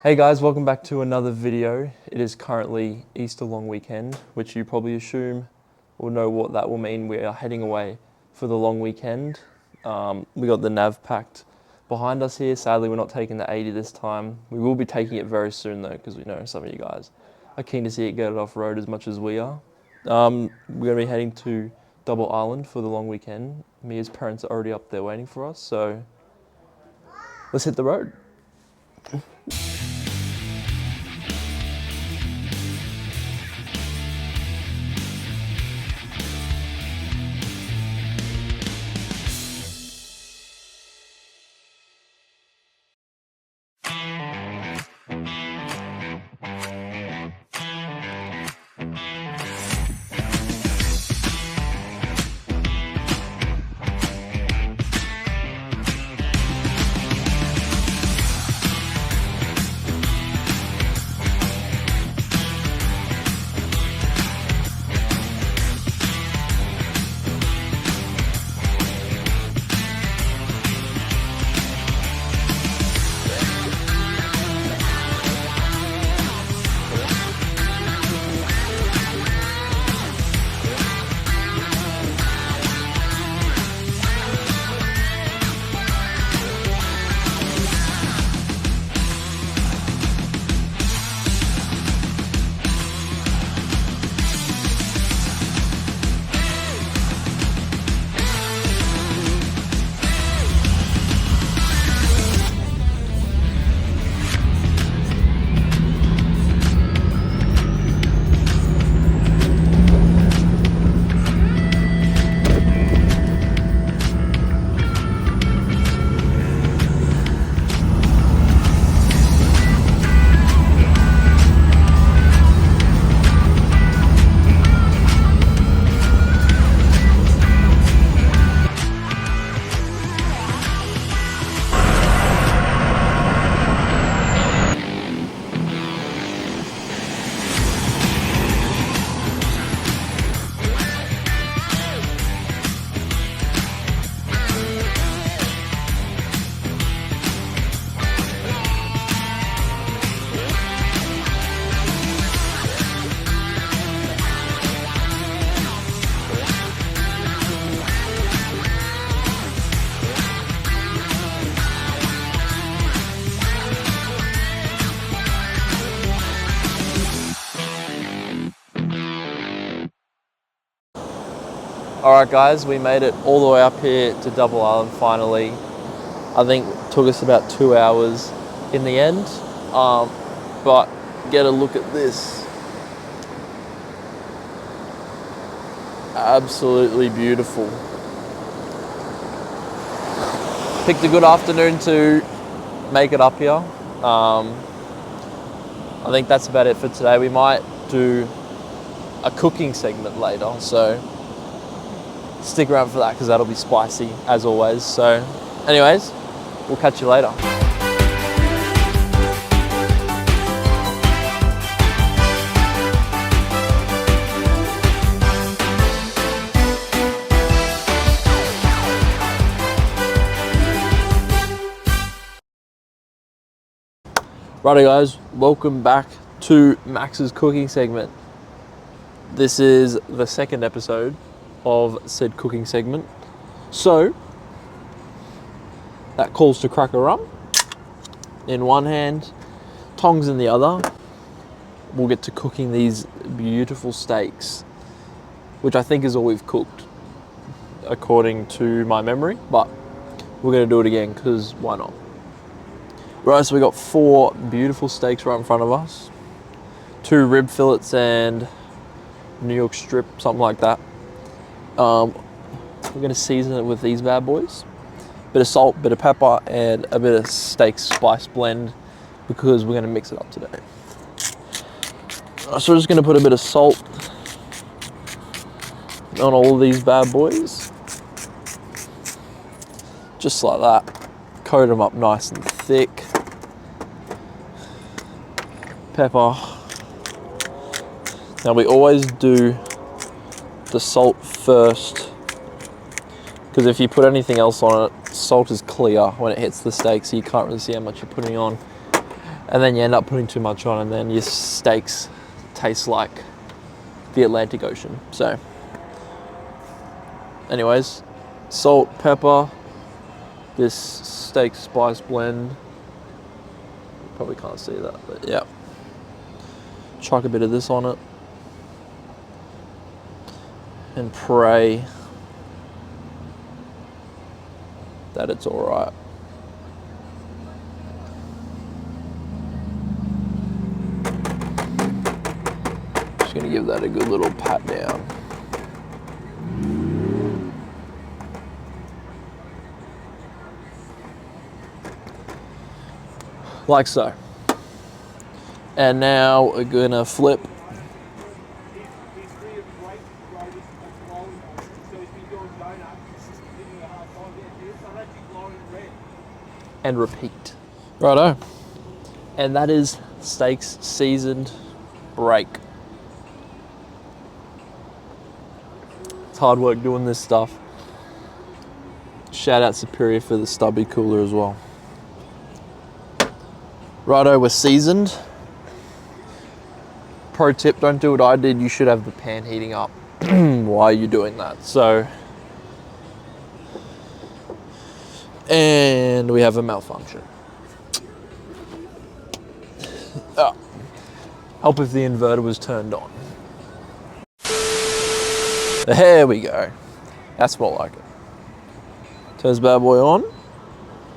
Hey guys, welcome back to another video. It is currently Easter long weekend, which you probably assume or know what that will mean. We are heading away for the long weekend. We got the nav packed behind us here. Sadly, we're not taking the 80 this time. We will be taking it very soon though, because we know some of you guys are keen to see it get it off road as much as we are. We're going to be heading to Double Island for the long weekend. Mia's parents are already up there waiting for us, so let's hit the road. Alright guys, we made it all the way up here to Double Island finally. I think it took us about 2 hours in the end, but get a look at this. Absolutely beautiful. Picked a good afternoon to make it up here. I think that's about it for today. We might do a cooking segment later, so stick around for that because that'll be spicy as always. So anyways, we'll catch you later. Righto guys, welcome back to Max's cooking segment. This is the second episode of said cooking segment. So that calls to crack a rum in one hand, tongs in the other. We'll get to cooking these beautiful steaks, which I think is all we've cooked according to my memory, but we're going to do it again because why not? Right, so we got 4 beautiful steaks right in front of us, 2 rib fillets and New York strip, something like that. We're going to season it with these bad boys. Bit of salt, bit of pepper, and a bit of steak spice blend because we're going to mix it up today. So we're just going to put a bit of salt on all of these bad boys. Just like that. Coat them up nice and thick. Pepper. Now we always do the salt first, because if you put anything else on it, salt is clear when it hits the steak, so you can't really see how much you're putting on. And then you end up putting too much on, and then your steaks taste like the Atlantic Ocean. So anyways, salt, pepper, this steak spice blend. Probably can't see that, but yeah. Chuck a bit of this on it. And pray that it's all right. Just gonna give that a good little pat down. Like so. And now we're gonna flip. And repeat. Righto. And that is steaks seasoned break. It's hard work doing this stuff. Shout out Superior for the stubby cooler as well. Righto, we're seasoned. Pro tip, don't do what I did. You should have the pan heating up while you're doing that. So, and we have a malfunction. Oh. Help if the inverter was turned on. There we go. That's more like it. Turn this bad boy on.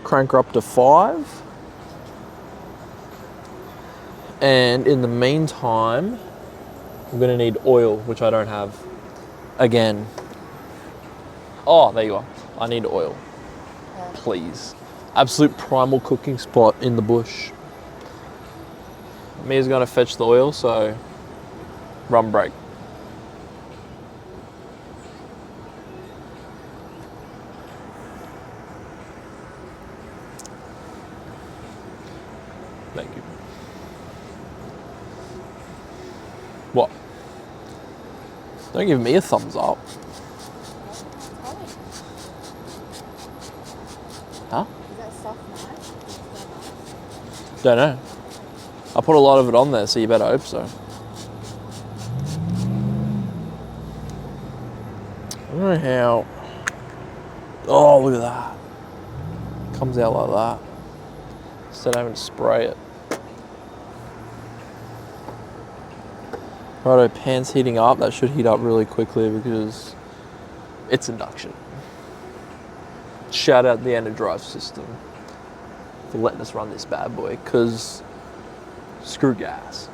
Crank her up to 5. And in the meantime, I'm gonna need oil, which I don't have. Again. Oh, there you are. I need oil. Please. Absolute primal cooking spot in the bush. Mia's gonna fetch the oil, so rum break. Thank you. What? Don't give me a thumbs up. Huh? Is that soft knife? Don't know. I put a lot of it on there, so you better hope so. I don't know how. Oh, look at that. Comes out like that. Instead of having to spray it. Righto, pan's heating up. That should heat up really quickly because it's induction. Shout out the Enerdrive system for letting us run this bad boy, because screw gas.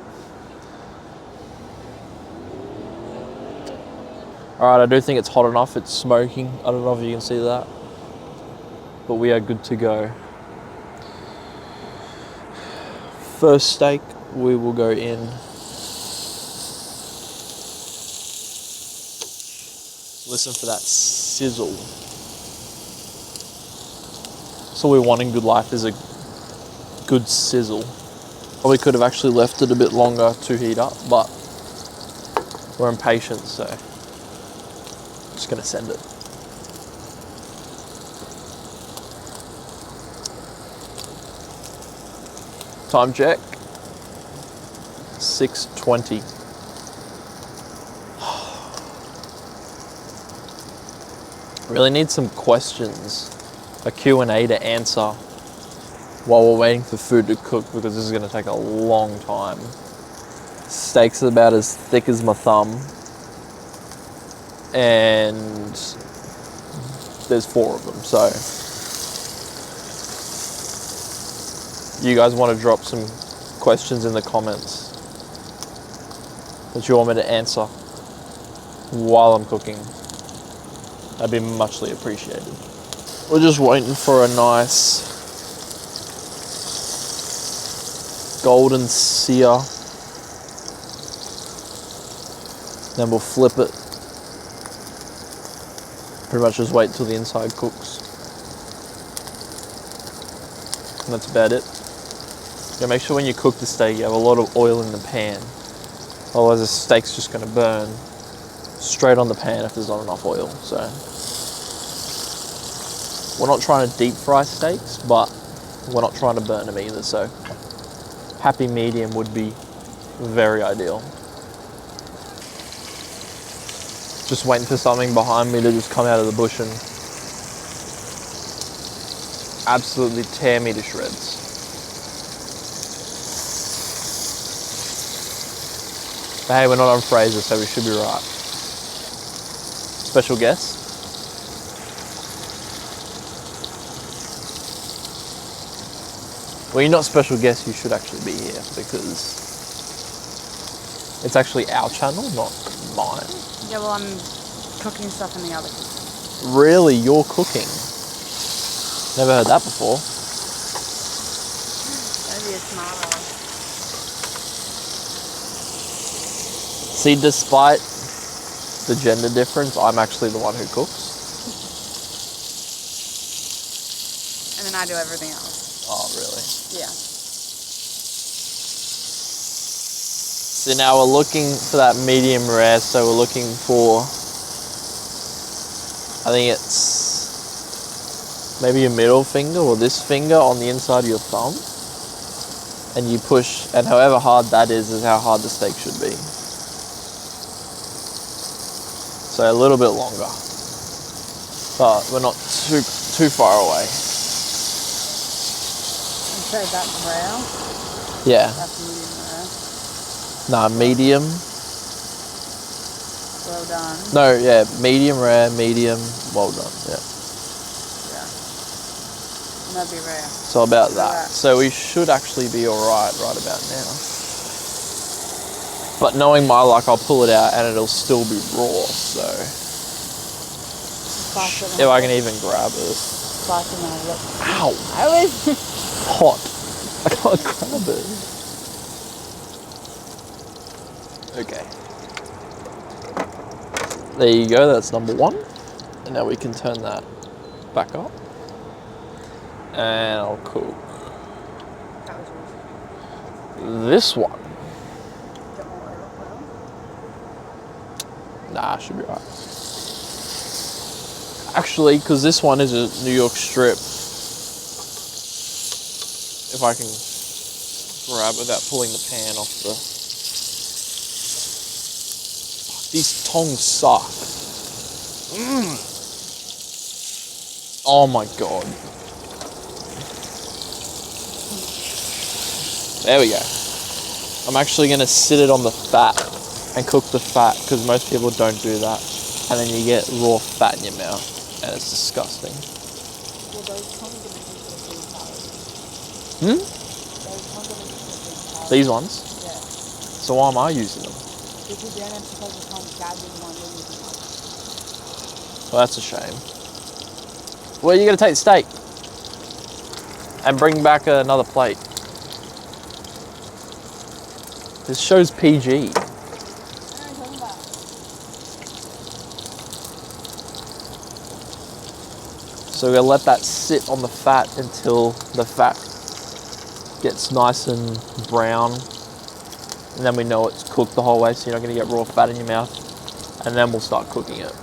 Alright, I do think it's hot enough. It's smoking. I don't know if you can see that. But we are good to go. First steak, we will go in. Listen for that sizzle. So we want in good life is a good sizzle. Probably could have actually left it a bit longer to heat up, but we're impatient, so just gonna send it. Time check. 6:20. Really need some questions, a Q&A to answer while we're waiting for food to cook, because this is going to take a long time. Steaks are about as thick as my thumb, and there's 4 of them, so you guys want to drop some questions in the comments that you want me to answer while I'm cooking. That'd be muchly appreciated. We're just waiting for a nice golden sear. Then we'll flip it. Pretty much just wait till the inside cooks. And that's about it. Yeah, make sure when you cook the steak you have a lot of oil in the pan. Otherwise the steak's just gonna burn straight on the pan if there's not enough oil. So we're not trying to deep fry steaks, but we're not trying to burn them either, so happy medium would be very ideal. Just waiting for something behind me to just come out of the bush and absolutely tear me to shreds. But hey, we're not on Fraser, so we should be right. Special guest? Well, you're not special guest, you should actually be here because it's actually our channel, not mine. Yeah, well, I'm cooking stuff in the other kitchen. Really? You're cooking? Never heard that before. That'd be a smart one. See, despite the gender difference, I'm actually the one who cooks. And then I do everything else. Oh, really? Yeah. So now we're looking for that medium rare, so we're looking for, I think it's maybe your middle finger or this finger on the inside of your thumb. And you push, and however hard that is how hard the steak should be. So a little bit longer, but we're not too far away. You say that's rare? Yeah. That's medium rare. Nah, medium. Well done. No, yeah, medium rare, medium, well done, yeah. Yeah. And that'd be rare. So about that. Right. So we should actually be alright right about now. But knowing my luck, I'll pull it out and it'll still be raw, so if I can even grab it. Ow! I was Hot. I can't grab it. Okay. There you go, that's number one. And now we can turn that back up. And I'll cook this one. Nah, should be right. Actually, because this one is a New York strip, if I can grab without pulling the pan off the... These tongs suck. Oh my god. There we go. I'm actually going to sit it on the fat and cook the fat because most people don't do that. And then you get raw fat in your mouth and it's disgusting. Well, those tongues are making for the Hmm? Those tongues are making for These ones? Yeah. So why am I using them? Because then it's because the tongues dad didn't want to do anything else. Well, that's a shame. Well, you're going to take the steak and bring back another plate. This show's PG. So we're going to let that sit on the fat until the fat gets nice and brown. And then we know it's cooked the whole way, so you're not going to get raw fat in your mouth. And then we'll start cooking it.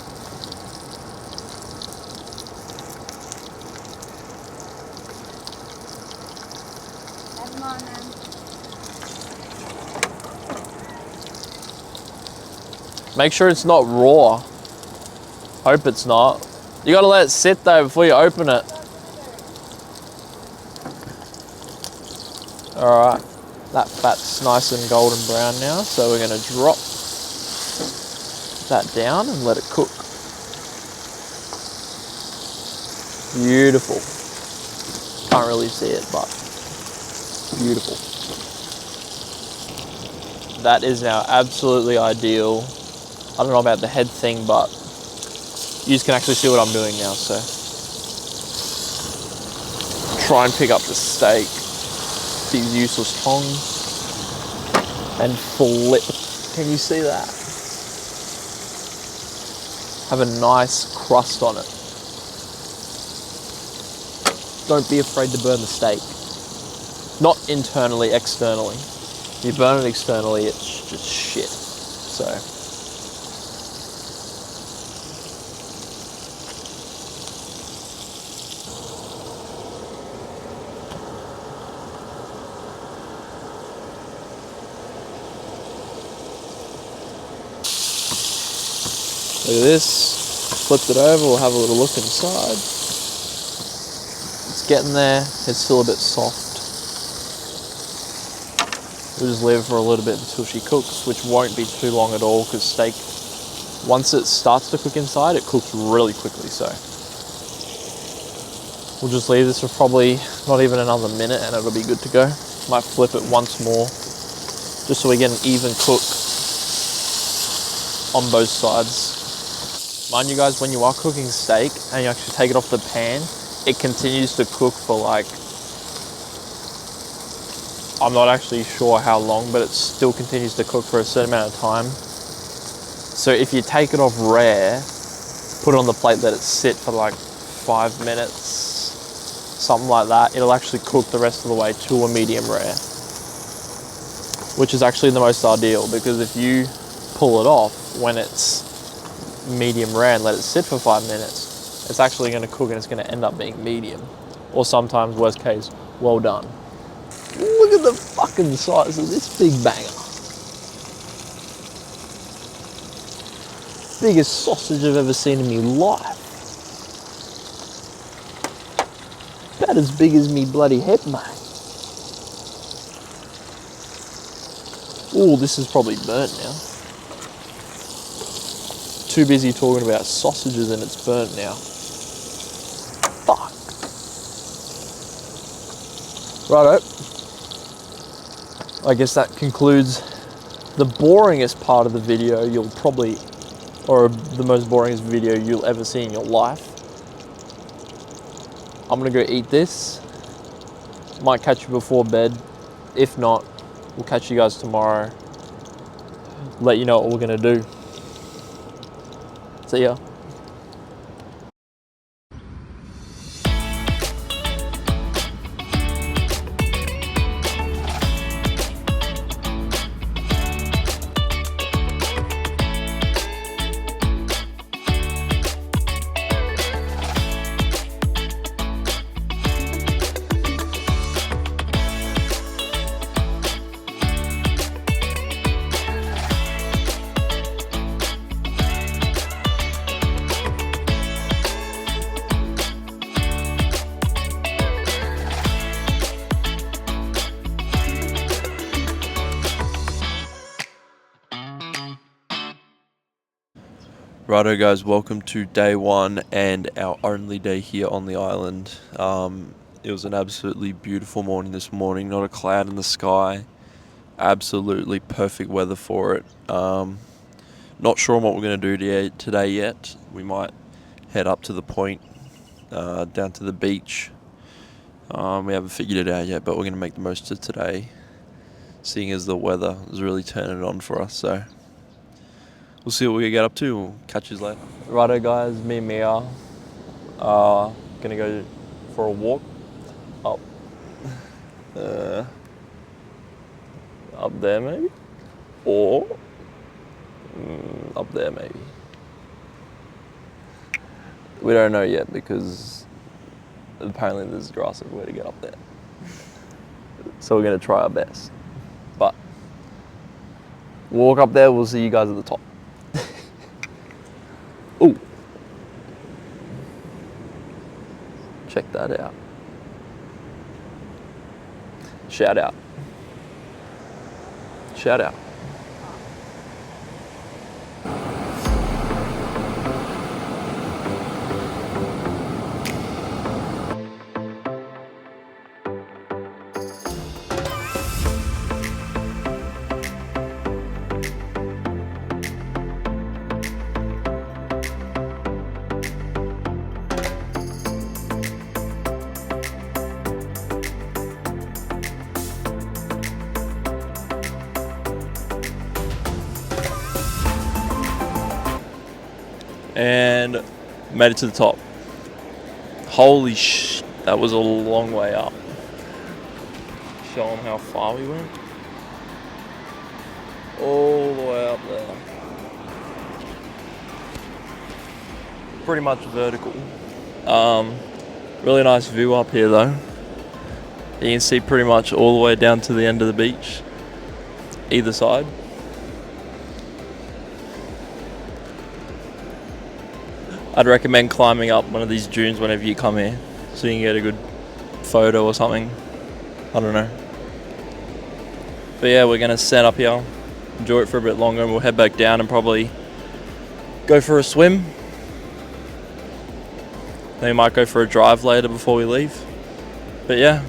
Make sure it's not raw. Hope it's not. You gotta let it sit though before you open it. Alright, that fat's nice and golden brown now, so we're gonna drop that down and let it cook. Beautiful. Can't really see it, but beautiful. That is now absolutely ideal. I don't know about the head thing, but you just can actually see what I'm doing now, so. Try and pick up the steak, these useless tongs, and flip. Can you see that? Have a nice crust on it. Don't be afraid to burn the steak. Not internally, externally. If you burn it externally, it's just shit, so. Look at this. Flipped it over, we'll have a little look inside. It's getting there, it's still a bit soft. We'll just leave it for a little bit until she cooks, which won't be too long at all because steak, once it starts to cook inside, it cooks really quickly, so. We'll just leave this for probably not even another minute and it'll be good to go. Might flip it once more, just so we get an even cook on both sides. Mind you guys, when you are cooking steak and you actually take it off the pan, it continues to cook for like, I'm not actually sure how long, but it still continues to cook for a certain amount of time. So if you take it off rare, put it on the plate, let it sit for like 5 minutes, something like that, it'll actually cook the rest of the way to a medium rare, which is actually the most ideal, because if you pull it off when it's medium rare and let it sit for 5 minutes, it's actually going to cook and it's going to end up being medium, or sometimes worst case, well done. Look at the fucking size of this big banger. Biggest sausage I've ever seen in my life. About as big as me bloody head, mate. Oh, this is probably burnt now. Too busy talking about sausages and it's burnt now. Fuck. Righto. I guess that concludes the boringest part of the video you'll probably, or the most boringest video you'll ever see in your life. I'm gonna go eat this. Might catch you before bed. If not, we'll catch you guys tomorrow. Let you know what we're gonna do. See ya. Righto guys, welcome to day one and our only day here on the island. It was an absolutely beautiful morning this morning, not a cloud in the sky, absolutely perfect weather for it. Not sure what we're going to do today yet. We might head up to the point, down to the beach. We haven't figured it out yet, but we're going to make the most of today, seeing as the weather is really turning it on for us, so we'll see what we get up to. We'll catch you later. Righto guys, me and Mia are gonna go for a walk up up there maybe, or up there maybe. We don't know yet because apparently there's grass everywhere to get up there. So we're gonna try our best. But we'll walk up there, we'll see you guys at the top. Ooh. Check that out. Shout out. Shout out. And made it to the top. Holy shit, that was a long way up. Show them how far we went. All the way up there. Pretty much vertical. Really nice view up here though. You can see pretty much all the way down to the end of the beach, either side. I'd recommend climbing up one of these dunes whenever you come here, so you can get a good photo or something. I don't know. But yeah, we're gonna stand up here, enjoy it for a bit longer, and we'll head back down and probably go for a swim. Then we might go for a drive later before we leave. But yeah.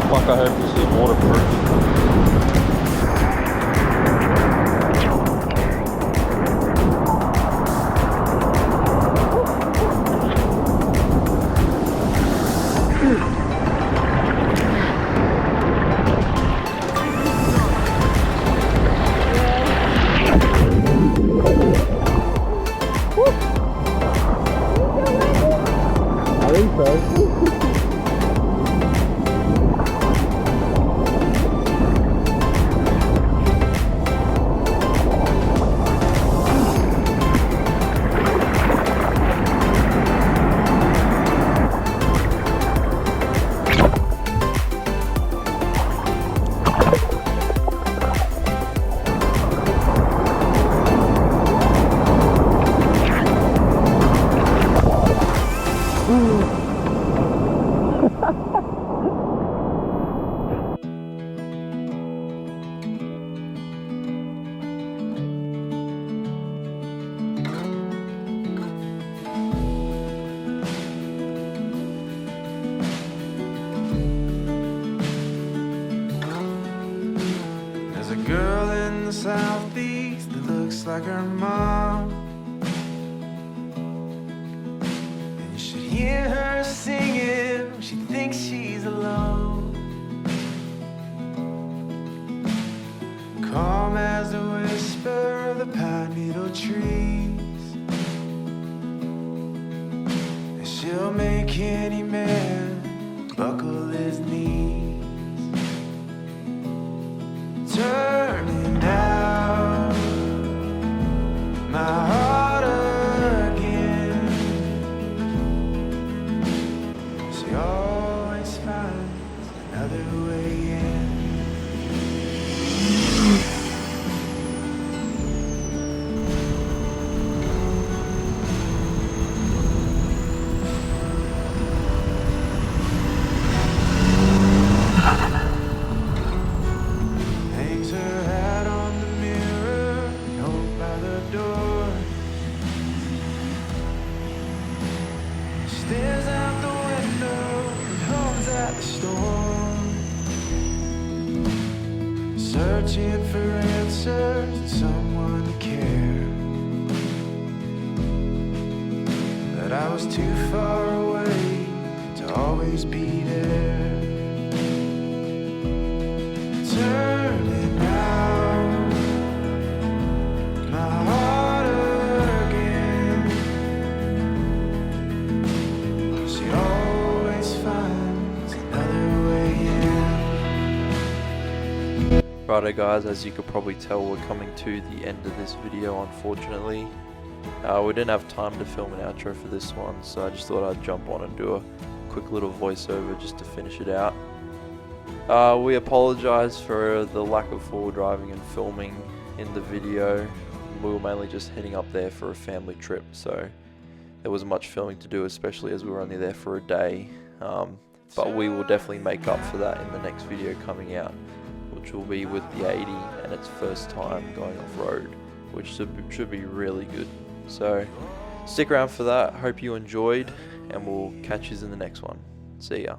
Fuck, I hope this is waterproof. I think so. There's a girl in the southeast that looks like her mom, and you should hear her singing when she thinks she's alone. Calm as the whisper of the pine needle trees, and she'll make any man buckle his knees. Turning down my heart again. She always finds another way in. Hangs her hat on the mirror, home by the door. Stares out the window and hums at the storm, searching for answers and someone to care. But I was too far away to always be there. Turning down my heart again. She always finds another way in. Righto guys, as you could probably tell, we're coming to the end of this video, unfortunately. We didn't have time to film an outro for this one, so I just thought I'd jump on and do a quick little voiceover just to finish it out. We apologise for the lack of forward driving and filming in the video. We were mainly just heading up there for a family trip, so there wasn't much filming to do, especially as we were only there for a day. But we will definitely make up for that in the next video coming out, which will be with the 80 and its first time going off-road, which should be really good. So stick around for that. Hope you enjoyed, and we'll catch you in the next one. See ya.